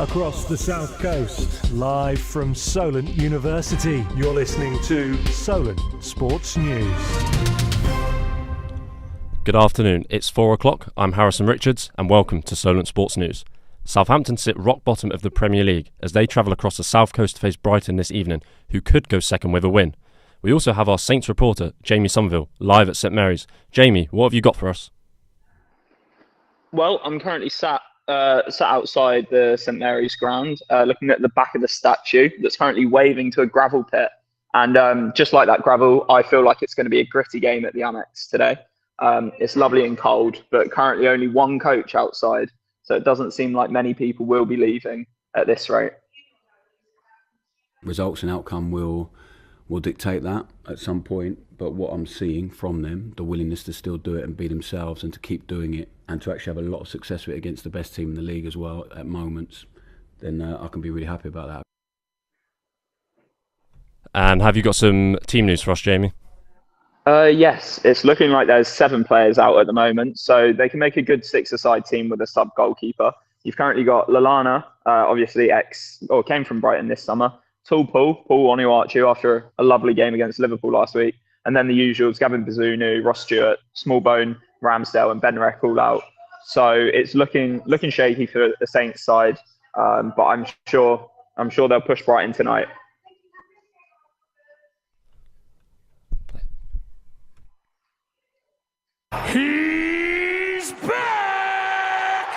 across the South Coast, live from Solent University. You're listening to Solent Sports News. Good afternoon, it's 4 o'clock, I'm Harrison Richards and welcome to Solent Sports News. Southampton sit rock bottom of the Premier League as they travel across the South Coast to face Brighton this evening, who could go second with a win. We also have our Saints reporter, Jamie Somerville, live at St Mary's. Jamie, what have you got for us? Well, I'm currently sat outside the St Mary's ground, looking at the back of the statue that's currently waving to a gravel pit. And just like that gravel, I feel like it's going to be a gritty game at the Amex today. It's lovely and cold, but currently only one coach outside, so it doesn't seem like many people will be leaving at this rate. Results and outcome will dictate that at some point, but what I'm seeing from them, the willingness to still do it and be themselves and to keep doing it and to actually have a lot of success with it against the best team in the league as well at moments, then I can be really happy about that. And have you got some team news for us, Jamie? Yes, it's looking like there's 7 players out at the moment, so they can make a good 6-a-side team with a sub-goalkeeper. You've currently got Lallana, obviously came from Brighton this summer. Tall Paul Onuachu after a lovely game against Liverpool last week. And then the usuals, Gavin Bazunu, Ross Stewart, Smallbone, Ramsdale and Benrek all out. So it's looking shaky for the Saints side, but I'm sure they'll push Brighton tonight. He's back!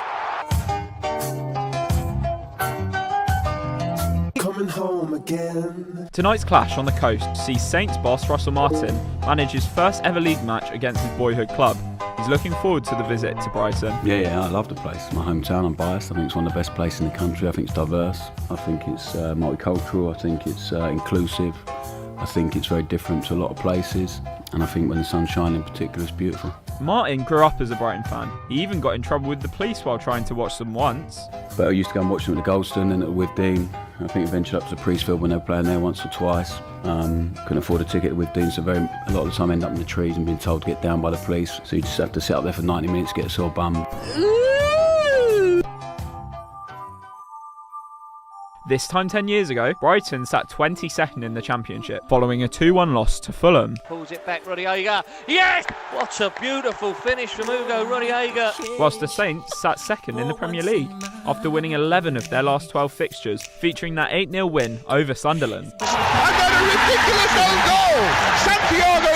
Coming home again. Tonight's clash on the coast sees Saints boss Russell Martin manage his first ever league match against his boyhood club. He's looking forward to the visit to Brighton. Yeah, I love the place. It's my hometown, I'm biased. I think it's one of the best places in the country. I think it's diverse. I think it's multicultural. I think it's inclusive. I think it's very different to a lot of places. And I think when the sun's shining in particular, it's beautiful. Martin grew up as a Brighton fan. He even got in trouble with the police while trying to watch them once. But I used to go and watch them at the Goldstone and at Withdean. I think I ventured up to Priestfield when they were playing there once or twice. Couldn't afford a ticket at Withdean, so a lot of the time I ended up in the trees and being told to get down by the police. So you just have to sit up there for 90 minutes to get a sore bum. This time 10 years ago, Brighton sat 22nd in the Championship, following a 2-1 loss to Fulham. Pulls it back, Rodallega. Yes! What a beautiful finish from Hugo Rodallega. Whilst the Saints sat second in the Premier League, after winning 11 of their last 12 fixtures, featuring that 8-0 win over Sunderland. And then a ridiculous own goal! Santiago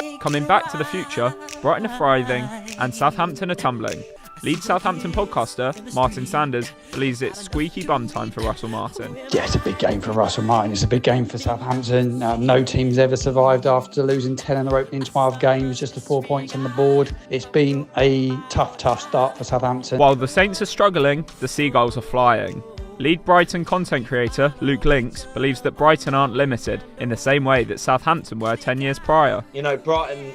Virginie! Coming back to the future, Brighton are thriving and Southampton are tumbling. Lead Southampton podcaster Martin Sanders believes it's squeaky bum time for Russell Martin. Yeah, it's a big game for Russell Martin. It's a big game for Southampton. No team's ever survived after losing 10 in their opening 12 games, just the 4 points on the board. It's been a tough start for Southampton. While the Saints are struggling, the Seagulls are flying. Lead Brighton content creator Luke Links believes that Brighton aren't limited in the same way that Southampton were 10 years prior. You know, Brighton,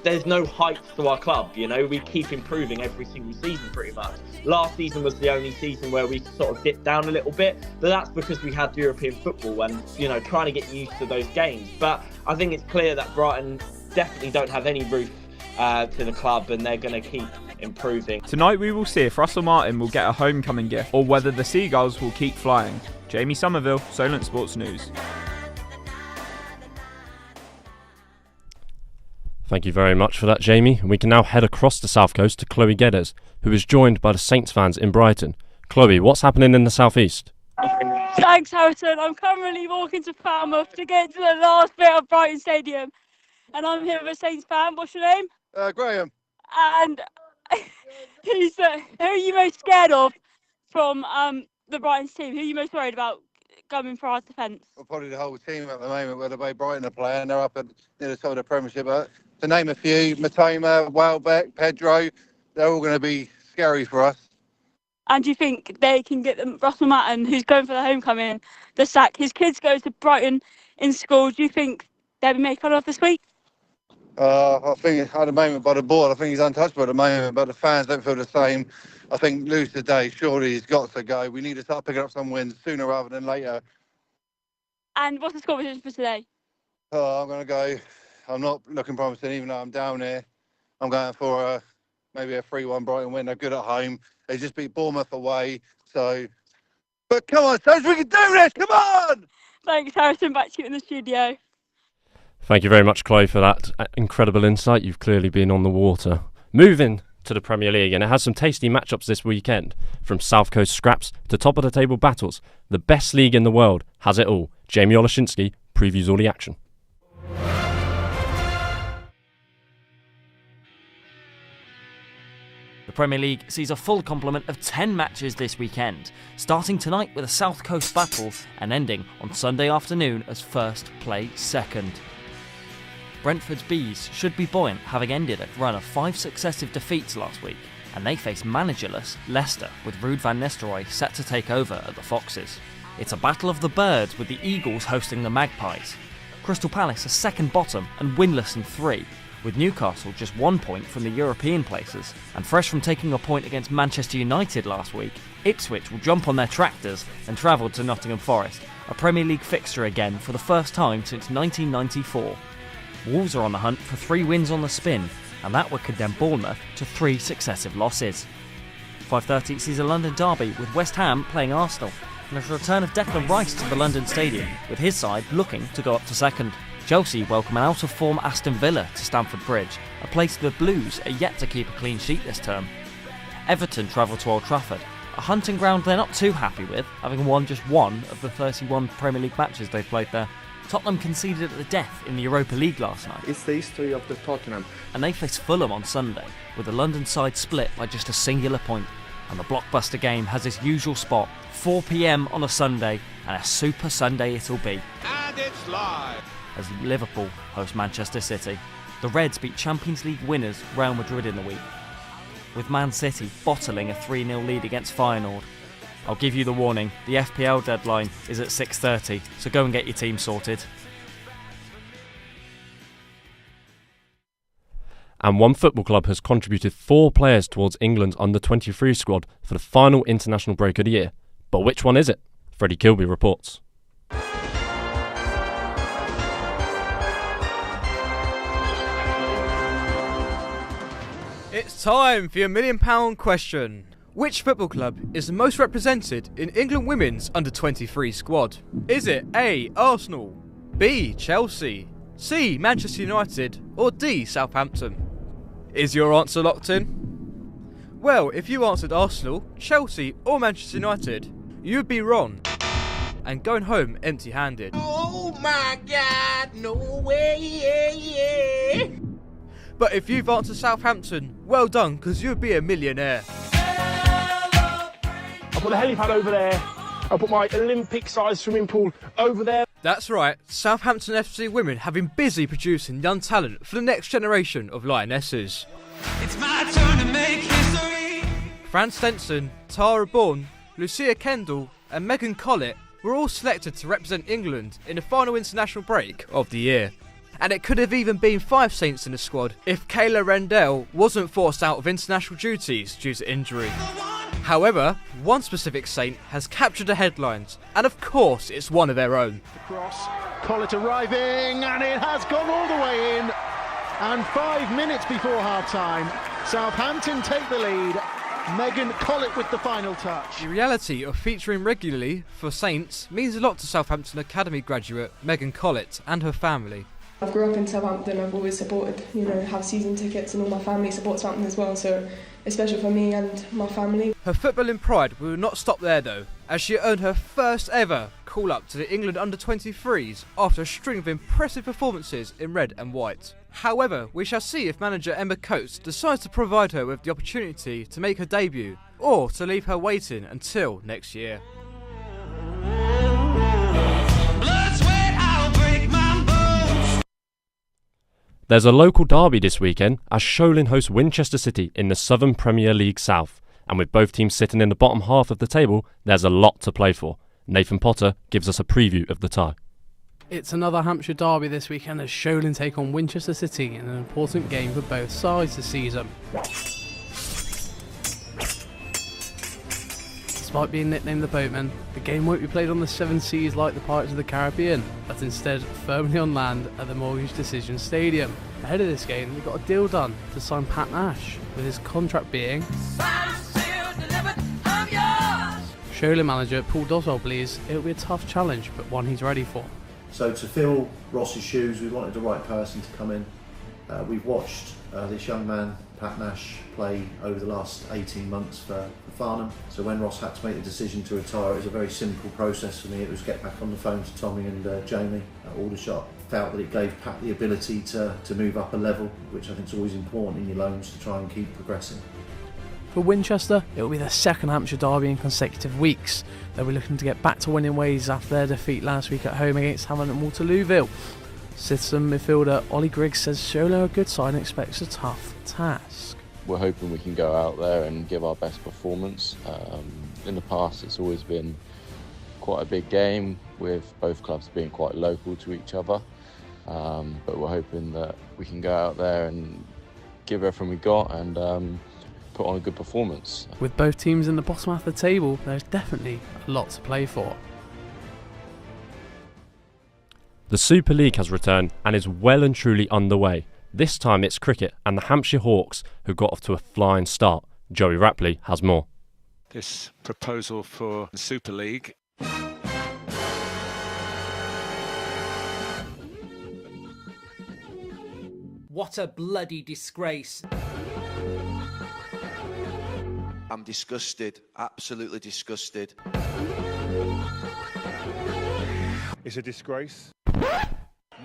there's no heights to our club, you know, we keep improving every single season pretty much. Last season was the only season where we sort of dipped down a little bit, but that's because we had European football and, you know, trying to get used to those games. But I think it's clear that Brighton definitely don't have any roof to the club and they're going to keep improving. Tonight we will see if Russell Martin will get a homecoming gift or whether the Seagulls will keep flying. Jamie Somerville, Solent Sports News. Thank you very much for that, Jamie. And we can now head across the South Coast to Chloe Geddes, who is joined by the Saints fans in Brighton. Chloe, what's happening in the South East? Thanks, Harrison. I'm currently walking to Falmouth to get to the last bit of Brighton Stadium. And I'm here with a Saints fan. What's your name? Graham. And who are you most scared of from the Brighton team? Who are you most worried about coming for our defence? Well, probably the whole team at the moment, where the way Brighton are playing. They're up at near the top of the Premiership. But to name a few, Matoma, Welbeck, Pedro, they're all going to be scary for us. And do you think they can get them, Russell Martin, who's going for the homecoming, the sack? His kids go to Brighton in school. Do you think they'll be made fun of this week? I think at the moment by the board, I think he's untouchable at the moment, but the fans don't feel the same. I think lose today, surely he's got to go. We need to start picking up some wins sooner rather than later. And what's the score position for today? I'm going to go, I'm not looking promising even though I'm down here. I'm going for maybe a 3-1 Brighton win. They're good at home. They just beat Bournemouth away. So, but come on, Stones, we can do this. Come on! Thanks, Harrison. Back to you in the studio. Thank you very much, Chloe, for that incredible insight. You've clearly been on the water. Moving to the Premier League, and it has some tasty matchups this weekend. From South Coast scraps to top of the table battles, the best league in the world has it all. Jamie Olashinsky previews all the action. The Premier League sees a full complement of 10 matches this weekend, starting tonight with a South Coast battle and ending on Sunday afternoon as first play second. Brentford's Bees should be buoyant, having ended a run of 5 successive defeats last week, and they face managerless Leicester with Ruud van Nistelrooy set to take over at the Foxes. It's a battle of the birds with the Eagles hosting the Magpies. Crystal Palace are second bottom and winless in 3, with Newcastle just 1 point from the European places, and fresh from taking a point against Manchester United last week, Ipswich will jump on their tractors and travel to Nottingham Forest, a Premier League fixture again for the first time since 1994. Wolves are on the hunt for 3 wins on the spin, and that would condemn Bournemouth to 3 successive losses. 5:30 sees a London derby with West Ham playing Arsenal, and a return of Declan Rice to the London Stadium, with his side looking to go up to second. Chelsea welcome an out-of-form Aston Villa to Stamford Bridge, a place the Blues are yet to keep a clean sheet this term. Everton travel to Old Trafford, a hunting ground they're not too happy with, having won just 1 of the 31 Premier League matches they've played there. Tottenham conceded at the death in the Europa League last night. It's the history of the Tottenham. And they face Fulham on Sunday, with the London side split by just a singular point. And the blockbuster game has its usual spot, 4 p.m. on a Sunday, and a Super Sunday it'll be. And it's live! As Liverpool host Manchester City. The Reds beat Champions League winners Real Madrid in the week, with Man City bottling a 3-0 lead against Feyenoord. I'll give you the warning, the FPL deadline is at 6:30, so go and get your team sorted. And one football club has contributed 4 players towards England's under-23 squad for the final international break of the year. But which one is it? Freddie Kilby reports. It's time for your £1 million question. Which football club is the most represented in England women's under-23 squad? Is it A, Arsenal, B, Chelsea, C, Manchester United, or D, Southampton? Is your answer locked in? Well, if you answered Arsenal, Chelsea or Manchester United, you would be wrong and going home empty-handed. Oh my God, no way! But if you've answered Southampton, well done, because you'd be a millionaire. I'll put the helipad over there. I'll put my Olympic-sized swimming pool over there. That's right, Southampton FC women have been busy producing young talent for the next generation of Lionesses. It's my turn to make history. Fran Stenson, Tara Bourne, Lucia Kendall and Megan Collett were all selected to represent England in the final international break of the year. And it could have even been 5 Saints in the squad if Kayla Rendell wasn't forced out of international duties due to injury. However, one specific Saint has captured the headlines, and of course it's one of their own. The cross, Collett arriving, and it has gone all the way in. And 5 minutes before half-time, Southampton take the lead. Megan Collett with the final touch. The reality of featuring regularly for Saints means a lot to Southampton Academy graduate Megan Collett and her family. I grew up in Southampton. I've always supported, have season tickets, and all my family supports Southampton as well, so it's special for me and my family. Her footballing pride will not stop there though, as she earned her first ever call-up to the England under-23s after a string of impressive performances in red and white. However, we shall see if manager Emma Coates decides to provide her with the opportunity to make her debut, or to leave her waiting until next year. There's a local derby this weekend as Solent hosts Winchester City in the Southern Premier League South, and with both teams sitting in the bottom half of the table, there's a lot to play for. Nathan Potter gives us a preview of the tie. It's another Hampshire derby this weekend as Solent take on Winchester City in an important game for both sides this season. Despite being nicknamed the Boatmen, the game won't be played on the 7 seas like the Pirates of the Caribbean, but instead firmly on land at the Mortgage Decision Stadium. Ahead of this game, they got a deal done to sign Pat Nash, with his contract being Scholler manager Paul Doswell believes it'll be a tough challenge, but one he's ready for. So to fill Ross's shoes, we wanted the right person to come in. We've watched this young man, Pat Nash, play over the last 18 months for Farnham. So when Ross had to make the decision to retire, it was a very simple process for me. It was get back on the phone to Tommy and Jamie at Aldershot. Felt that it gave Pat the ability to move up a level, which I think is always important in your loans to try and keep progressing. For Winchester, it will be their second Hampshire derby in consecutive weeks. They'll be looking to get back to winning ways after their defeat last week at home against Hamilton Waterlooville. Citizen midfielder Ollie Griggs says Scholler are a good side and expects a tough task. We're hoping we can go out there and give our best performance. In the past it's always been quite a big game with both clubs being quite local to each other, but we're hoping that we can go out there and give everything we got and put on a good performance. With both teams in the bottom half of the table, there's definitely a lot to play for. The Super League has returned and is well and truly underway. This time it's cricket and the Hampshire Hawks who got off to a flying start. Joey Rapley has more. This proposal for the Super League. What a bloody disgrace. I'm disgusted, absolutely disgusted. It's a disgrace.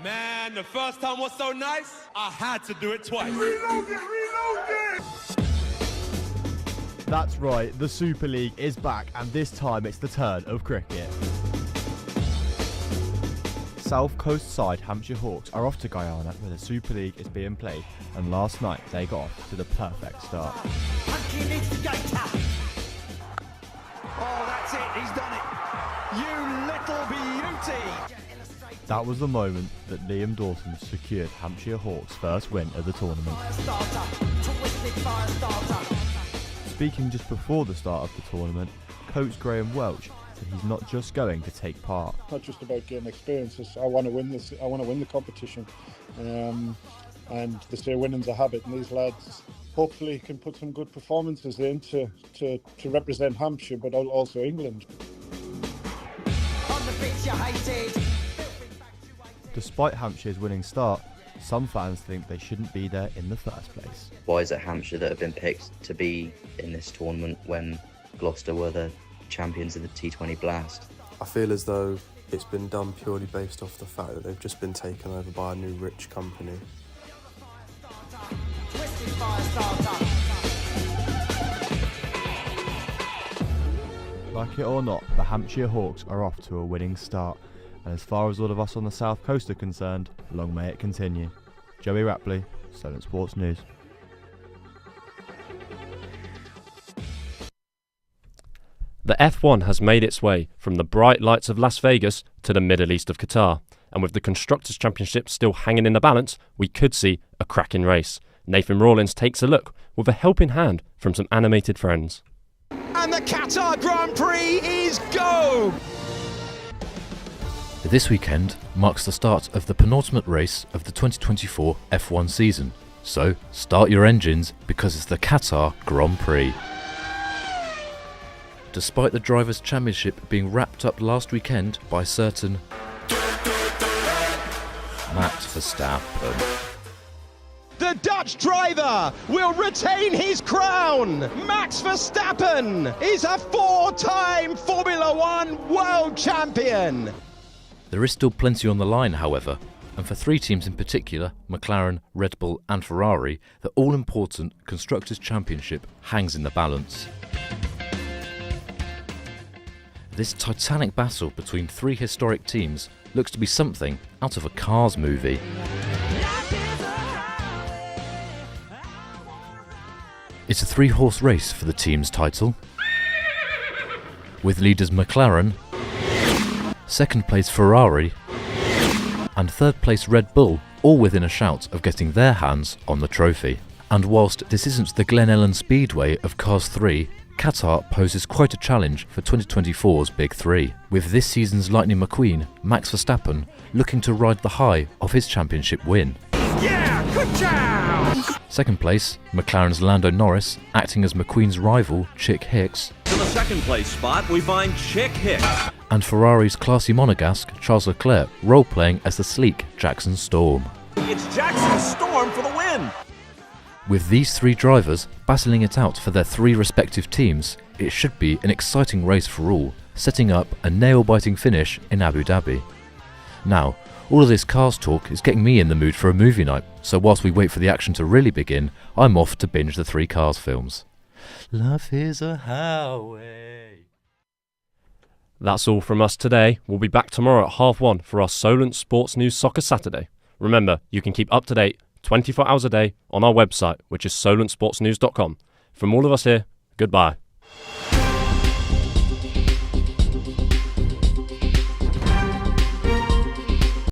Man, the first time was so nice, I had to do it twice. Reload it! That's right, the Super League is back, and this time it's the turn of cricket. South Coast side Hampshire Hawks are off to Guyana where the Super League is being played, and last night they got off to the perfect start. Oh, that's it, he's done it. You little beauty. That was the moment that Liam Dawson secured Hampshire Hawks' first win of the tournament. Speaking just before the start of the tournament, coach Graham Welch said he's not just going to take part. Not just about getting experiences. I want to win this. I want to win the competition, and they say winning's a habit. And these lads hopefully can put some good performances in to represent Hampshire, but also England. On the pitch you hated. Despite Hampshire's winning start, some fans think they shouldn't be there in the first place. Why is it Hampshire that have been picked to be in this tournament when Gloucester were the champions of the T20 Blast? I feel as though it's been done purely based off the fact that they've just been taken over by a new rich company. Like it or not, the Hampshire Hawks are off to a winning start. And as far as all of us on the South Coast are concerned, long may it continue. Joey Rapley, Solent Sports News. The F1 has made its way from the bright lights of Las Vegas to the Middle East of Qatar. And with the Constructors' Championship still hanging in the balance, we could see a cracking race. Nathan Rawlins takes a look with a helping hand from some animated friends. And the Qatar Grand Prix is go! This weekend marks the start of the penultimate race of the 2024 F1 season, so start your engines because it's the Qatar Grand Prix. Despite the Drivers' Championship being wrapped up last weekend by certain Max Verstappen. The Dutch driver will retain his crown. Max Verstappen is a four-time Formula One world champion. There is still plenty on the line, however, and for three teams in particular, McLaren, Red Bull and Ferrari, the all-important Constructors' Championship hangs in the balance. This titanic battle between three historic teams looks to be something out of a Cars movie. It's a three-horse race for the team's title, with leaders McLaren, second place Ferrari and third place Red Bull all within a shout of getting their hands on the trophy. And whilst this isn't the Glen Ellen Speedway of Cars 3, Qatar poses quite a challenge for 2024's Big Three, with this season's Lightning McQueen, Max Verstappen, looking to ride the high of his championship win. Yeah, Second place, McLaren's Lando Norris, acting as McQueen's rival, Chick Hicks. In the second place spot, we find Chick Hicks. And Ferrari's classy monegasque, Charles Leclerc, role-playing as the sleek Jackson Storm. It's Jackson Storm for the win. With these three drivers battling it out for their three respective teams, it should be an exciting race for all, setting up a nail-biting finish in Abu Dhabi. Now, all of this cars talk is getting me in the mood for a movie night, so whilst we wait for the action to really begin, I'm off to binge the 3 Cars films. Love is a highway. That's all from us today. We'll be back tomorrow at 1:30 for our Solent Sports News Soccer Saturday. Remember, you can keep up to date 24 hours a day on our website, which is solentsportsnews.com. From all of us here, goodbye.